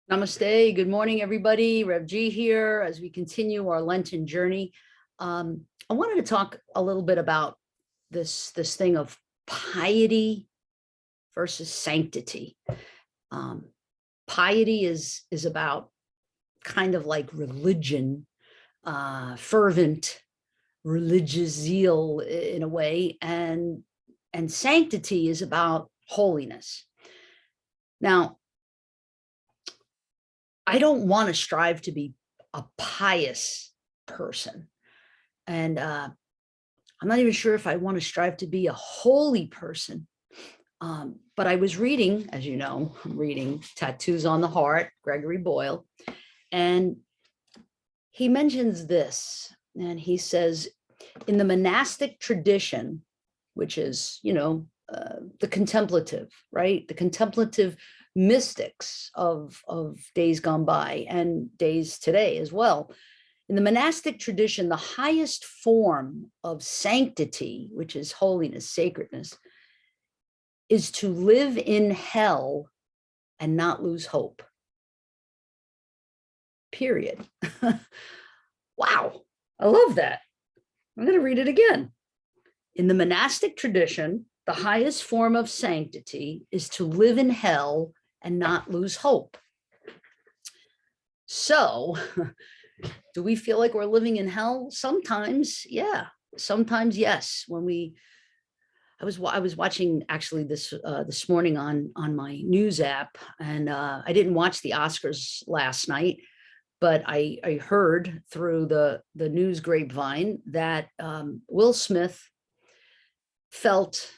Namaste. Good morning, everybody. Rev G here as we continue our Lenten journey. I wanted to talk a little bit about this thing of piety versus sanctity. Piety is about kind of like religion, fervent religious zeal in a way, and sanctity is about holiness. Now, I don't want to strive to be a pious person. And I'm not even sure if I want to strive to be a holy person. But I was reading, as you know, I'm reading Tattoos on the Heart, Gregory Boyle, and he mentions this, and he says, in the monastic tradition, which is, the contemplative, right? The contemplative mystics of days gone by and days today as well. In the monastic tradition, the highest form of sanctity, which is holiness, sacredness, is to live in hell and not lose hope. Period. Wow, I love that. I'm going to read it again. In the monastic tradition, the highest form of sanctity is to live in hell and not lose hope. So, do we feel like we're living in hell? Sometimes, yeah. Sometimes, yes. I was watching actually this morning on my news app, and I didn't watch the Oscars last night, but I heard through the news grapevine that Will Smith felt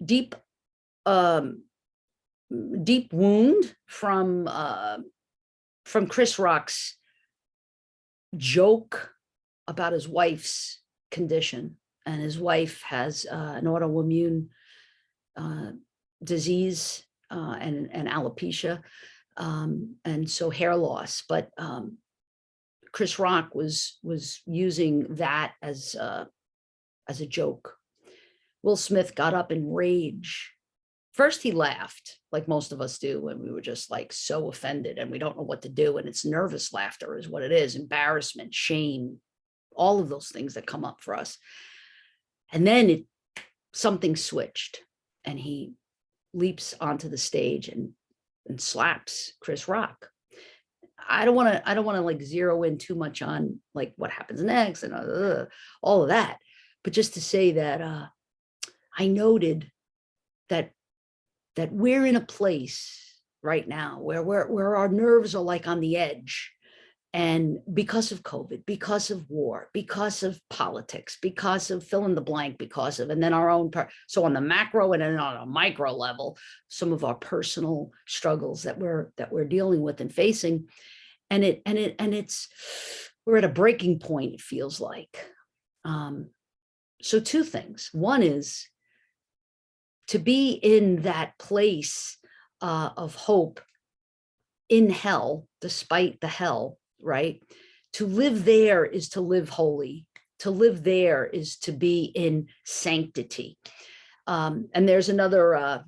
deep wound from Chris Rock's joke about his wife's condition, and his wife has an autoimmune disease and alopecia, and so hair loss. But Chris Rock was using that as a joke. Will Smith got up in rage. First, he laughed, like most of us do when we were just like so offended and we don't know what to do. And it's nervous laughter is what it is, embarrassment, shame, all of those things that come up for us. And then something switched, and he leaps onto the stage and slaps Chris Rock. I don't want to like zero in too much on like what happens next and all of that, but just to say that I noted that we're in a place right now where our nerves are like on the edge, and because of COVID, because of war, because of politics, because of fill in the blank, because of, and then our own part. So on the macro and then on a micro level, some of our personal struggles that we're dealing with and facing, and it's we're at a breaking point. It feels like. So two things. One is to be in that place of hope in hell, despite the hell, right? To live there is to live holy. To live there is to be in sanctity. And there's another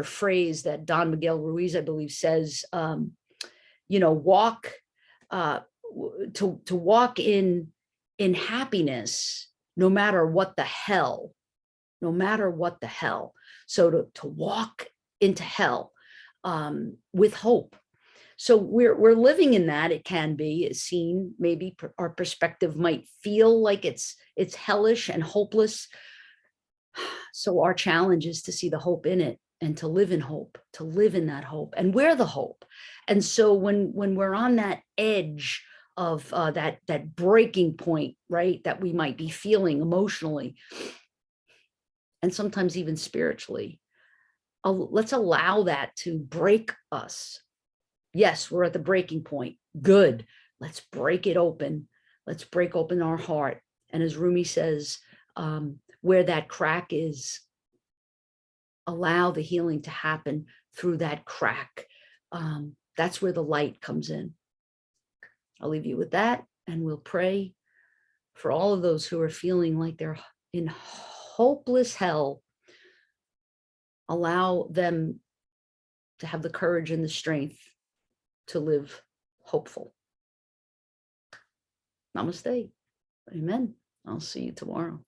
phrase that Don Miguel Ruiz, I believe, says, walk to walk in happiness, no matter what the hell. No matter what the hell. So to walk into hell with hope. So we're living in that. It can be seen, maybe our perspective might feel like it's hellish and hopeless. So our challenge is to see the hope in it and to live in hope, to live in that hope. And we're the hope. And so when we're on that edge of that breaking point, right, that we might be feeling emotionally, and sometimes even spiritually, let's allow that to break us. Yes, we're at the breaking point. Good. Let's break it open. Let's break open our heart. And as Rumi says, where that crack is, allow the healing to happen through that crack. That's where the light comes in. I'll leave you with that, and we'll pray for all of those who are feeling like they're in hopeless hell. Allow them to have the courage and the strength to live hopeful. Namaste. Amen. I'll see you tomorrow.